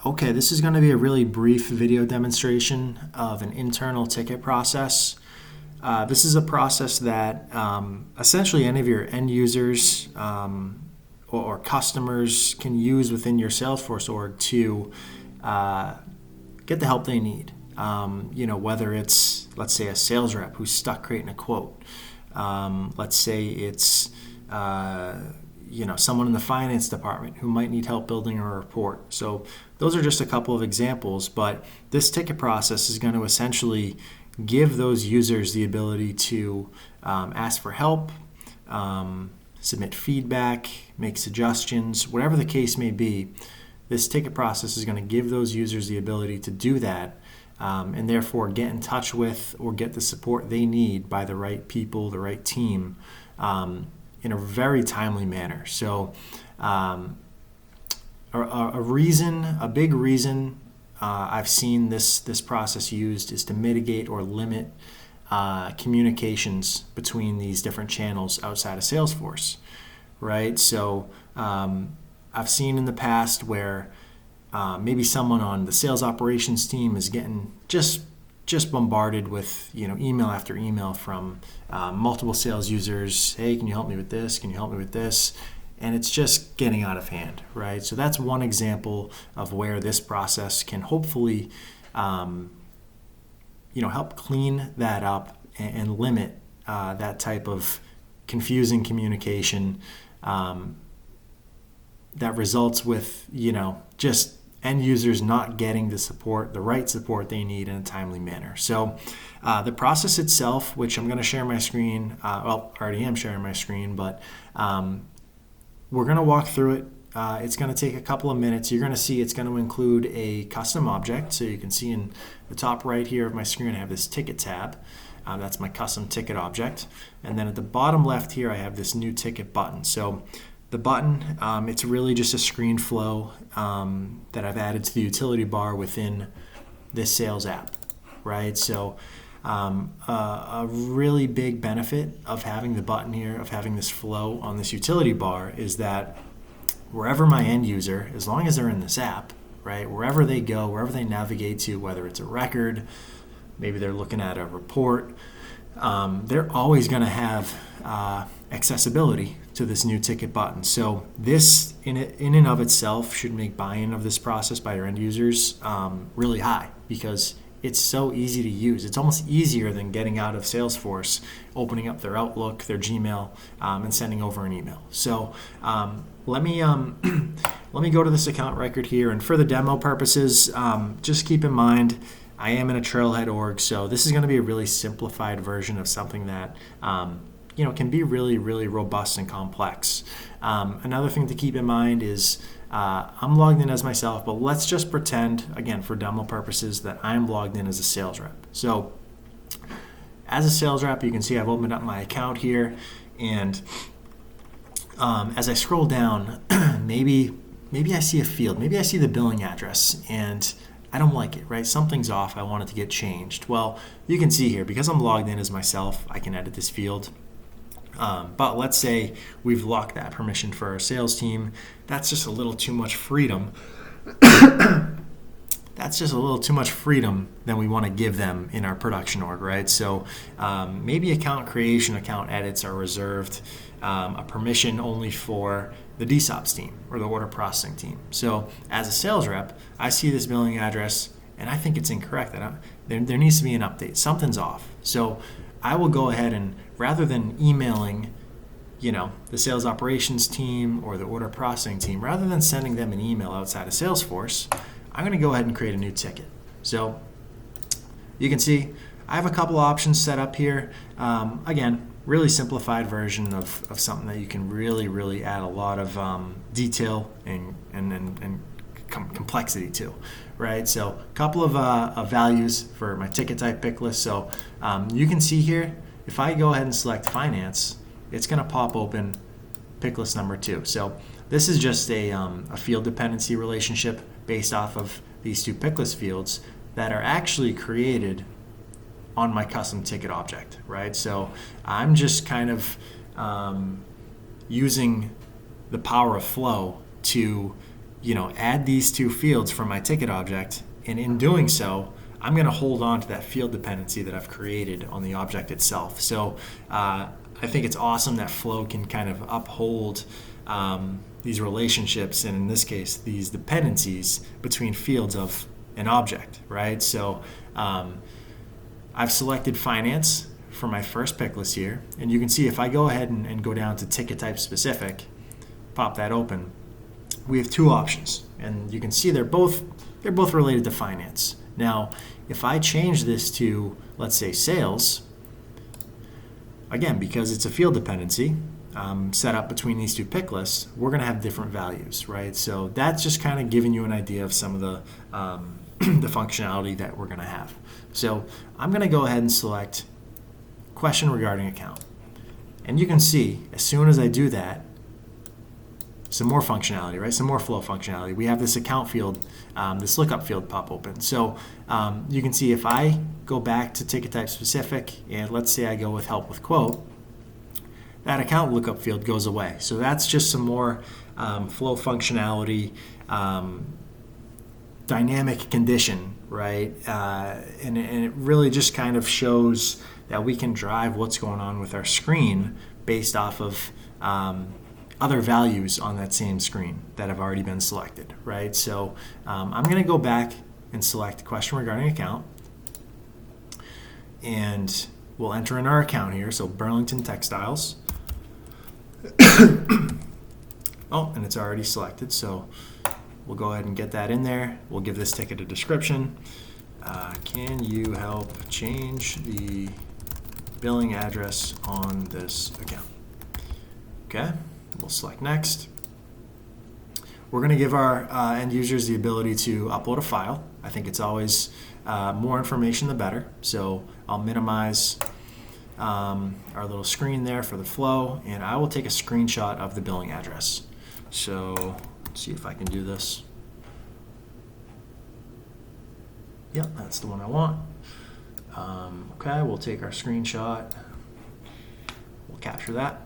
Okay, this is going to be a really brief video demonstration of an internal ticket process. This is a process that essentially any of your end users or customers can use within your Salesforce org to get the help they need. Whether it's, let's say, a sales rep who's stuck creating a quote. Let's say it's someone in the finance department who might need help building a report. So those are just a couple of examples, but this ticket process is going to essentially give those users the ability to ask for help, submit feedback, make suggestions, whatever the case may be. This ticket process is going to give those users the ability to do that and therefore get in touch with or get the support they need by the right people, the right team, in a very timely manner. So a big reason I've seen this process used is to mitigate or limit communications between these different channels outside of Salesforce, right? So I've seen in the past where maybe someone on the sales operations team is getting just bombarded with email after email from multiple sales users. Hey, can you help me with this? Can you help me with this? And it's just getting out of hand, right? So that's one example of where this process can hopefully help clean that up and limit that type of confusing communication that results with just end users not getting the right support they need in a timely manner. So the process itself, which I'm going to share my screen, I already am sharing my screen, but we're going to walk through it. It's going to take a couple of minutes. You're going to see it's going to include a custom object. So you can see in the top right here of my screen, I have this ticket tab. That's my custom ticket object. And then at the bottom left here, I have this new ticket button. So the button, it's really just a screen flow that I've added to the utility bar within this sales app, right? So a really big benefit of having the button here, of having this flow on this utility bar, is that wherever my end user, as long as they're in this app, right, wherever they go, wherever they navigate to, whether it's a record, maybe they're looking at a report, they're always going to have accessibility to this new ticket button. So this in and of itself should make buy-in of this process by your end users really high, because it's so easy to use. It's almost easier than getting out of Salesforce, opening up their Outlook, their Gmail, and sending over an email. So let me go to this account record here, and for the demo purposes, just keep in mind I am in a Trailhead org, so this is going to be a really simplified version of something that can be really, really robust and complex. Another thing to keep in mind is I'm logged in as myself, but let's just pretend, again, for demo purposes, that I'm logged in as a sales rep. So as a sales rep, you can see I've opened up my account here, and as I scroll down, maybe I see a field, maybe I see the billing address, and I don't like it, right? Something's off. I want it to get changed. Well, you can see here, because I'm logged in as myself, I can edit this field. But let's say we've locked that permission for our sales team. That's just a little too much freedom. That's just a little too much freedom than we want to give them in our production org, right? So maybe account creation, account edits are reserved, a permission only for the DSOPs team or the order processing team. So as a sales rep, I see this billing address and I think it's incorrect. There needs to be an update. Something's off. So I will go ahead and, rather than emailing the sales operations team or the order processing team, rather than sending them an email outside of Salesforce, I'm going to go ahead and create a new ticket. So you can see I have a couple options set up here. Again, really simplified version of something that you can really, really add a lot of detail and complexity to, right? So a couple of values for my ticket type pick list. So you can see here, if I go ahead and select finance, it's going to pop open pick list number 2. So this is just a field dependency relationship based off of these two pick list fields that are actually created on my custom ticket object, right? So I'm just kind of using the power of flow to add these two fields from my ticket object, and in doing so, I'm going to hold on to that field dependency that I've created on the object itself. So I think it's awesome that Flow can kind of uphold these relationships, and in this case, these dependencies between fields of an object, right? So I've selected finance for my first pick list here, and you can see if I go ahead and go down to ticket type specific, pop that open, we have two options, and you can see they're both related to finance. Now, if I change this to, let's say, sales, again, because it's a field dependency set up between these two pick lists, we're going to have different values, right? So that's just kind of giving you an idea of some of the the functionality that we're going to have. So I'm going to go ahead and select question regarding account. And you can see, as soon as I do that, some more functionality, right? Some more Flow functionality. We have this account field, this lookup field pop open. So you can see if I go back to ticket type specific, and let's say I go with help with quote, that account lookup field goes away. So that's just some more Flow functionality, dynamic condition, right? And it really just kind of shows that we can drive what's going on with our screen based off of other values on that same screen that have already been selected, right? So I'm going to go back and select question regarding account, and we'll enter in our account here. So Burlington Textiles. Oh, and it's already selected, so we'll go ahead and get that in there. We'll give this ticket a description. Can you help change the billing address on this account? Okay, we'll select next. We're going to give our end users the ability to upload a file. I think it's always more information the better. So I'll minimize our little screen there for the flow, and I will take a screenshot of the billing address. So let's see if I can do this. Yep, that's the one I want. Okay, we'll take our screenshot. We'll capture that.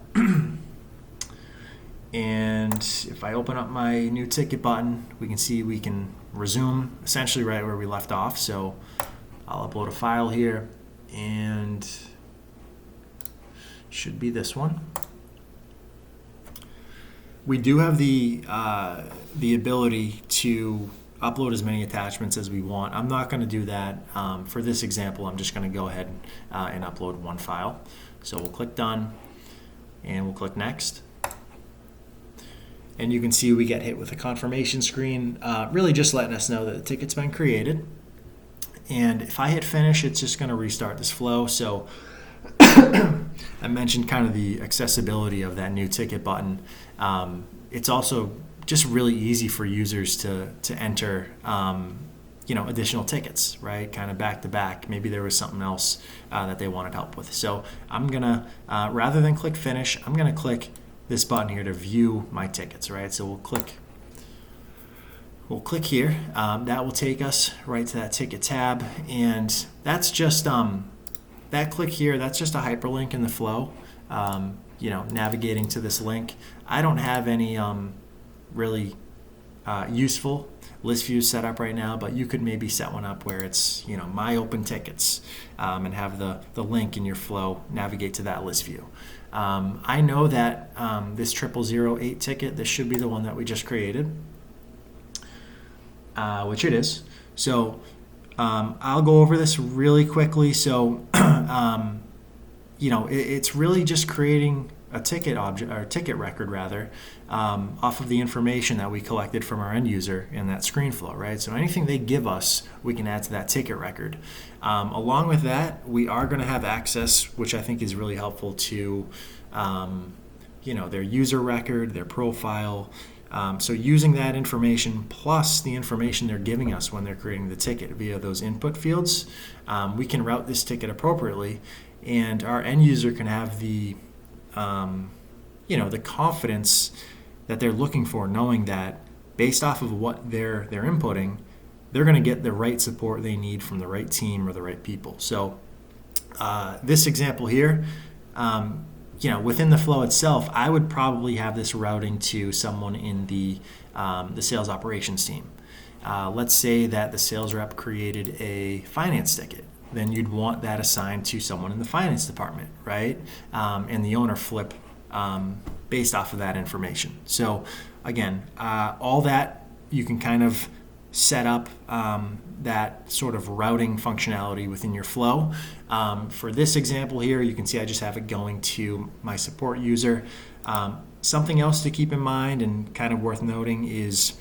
And if I open up my new ticket button, we can see we can resume essentially right where we left off. So I'll upload a file here, and should be this one. We do have the ability to upload as many attachments as we want. I'm not going to do that. For this example, I'm just going to go ahead and upload one file. So we'll click done, and we'll click next. And you can see we get hit with a confirmation screen, really just letting us know that the ticket's been created. And if I hit finish, it's just going to restart this flow. So I mentioned kind of the accessibility of that new ticket button. It's also just really easy for users to enter additional tickets, right? Kind of back to back. Maybe there was something else that they wanted help with. So I'm gonna, rather than click finish, I'm gonna click this button here to view my tickets, right? So we'll click here. That will take us right to that ticket tab, and that's just that click here. That's just a hyperlink in the flow. Navigating to this link. I don't have any really useful list views set up right now, but you could maybe set one up where it's my open tickets, and have the link in your flow navigate to that list view. I know that this 0008 ticket, this should be the one that we just created, which it is. So I'll go over this really quickly. So it's really just creating a ticket object, or ticket record rather, off of the information that we collected from our end user in that screen flow, right? So anything they give us, we can add to that ticket record. Along with that, we are going to have access, which I think is really helpful, to their user record, their profile. So using that information plus the information they're giving us when they're creating the ticket via those input fields, we can route this ticket appropriately, and our end user can have the the confidence that they're looking for, knowing that based off of what they're inputting, they're going to get the right support they need from the right team or the right people. So this example here, within the flow itself, I would probably have this routing to someone in the the sales operations team. Let's say that the sales rep created a finance ticket. Then you'd want that assigned to someone in the finance department, right? And the owner flip based off of that information. So again, all that you can kind of set up that sort of routing functionality within your flow. For this example here, you can see I just have it going to my support user. Something else to keep in mind and kind of worth noting is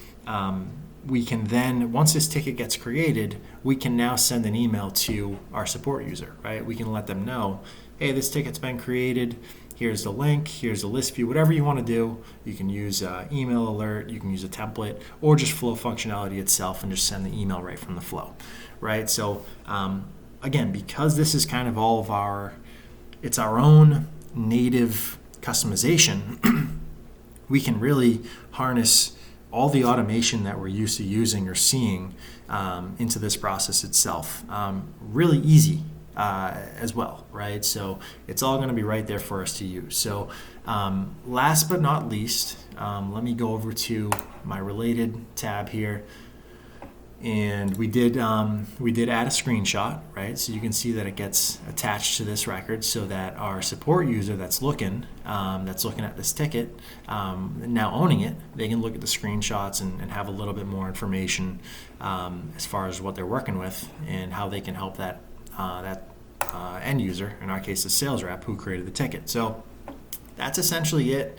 we can then, once this ticket gets created, we can now send an email to our support user, right? We can let them know, hey, this ticket's been created. Here's the link, here's the list view, whatever you want to do. You can use email alert, you can use a template, or just flow functionality itself and just send the email right from the flow, right? So again, because this is kind of all of it's our own native customization, we can really harness all the automation that we're used to using or seeing into this process itself. Really easy as well, right? So it's all going to be right there for us to use. So last but not least, let me go over to my related tab here. And we did add a screenshot, right? So you can see that it gets attached to this record so that our support user that's looking at this ticket, now owning it, they can look at the screenshots and have a little bit more information as far as what they're working with and how they can help that end user, in our case the sales rep who created the ticket. So that's essentially it.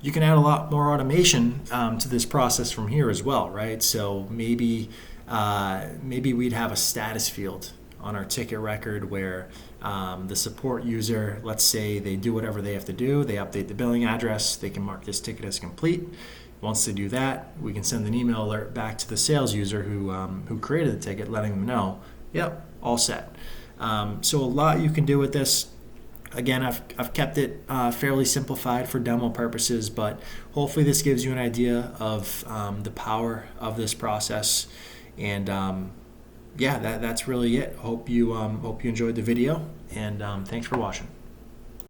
You can add a lot more automation to this process from here as well, right? So maybe we'd have a status field on our ticket record where the support user, let's say they do whatever they have to do, they update the billing address, they can mark this ticket as complete. Once they do that, we can send an email alert back to the sales user who created the ticket, letting them know, yep, all set. So a lot you can do with this. Again, I've kept it fairly simplified for demo purposes, but hopefully this gives you an idea of the power of this process. And that's really it. Hope you enjoyed the video, and thanks for watching.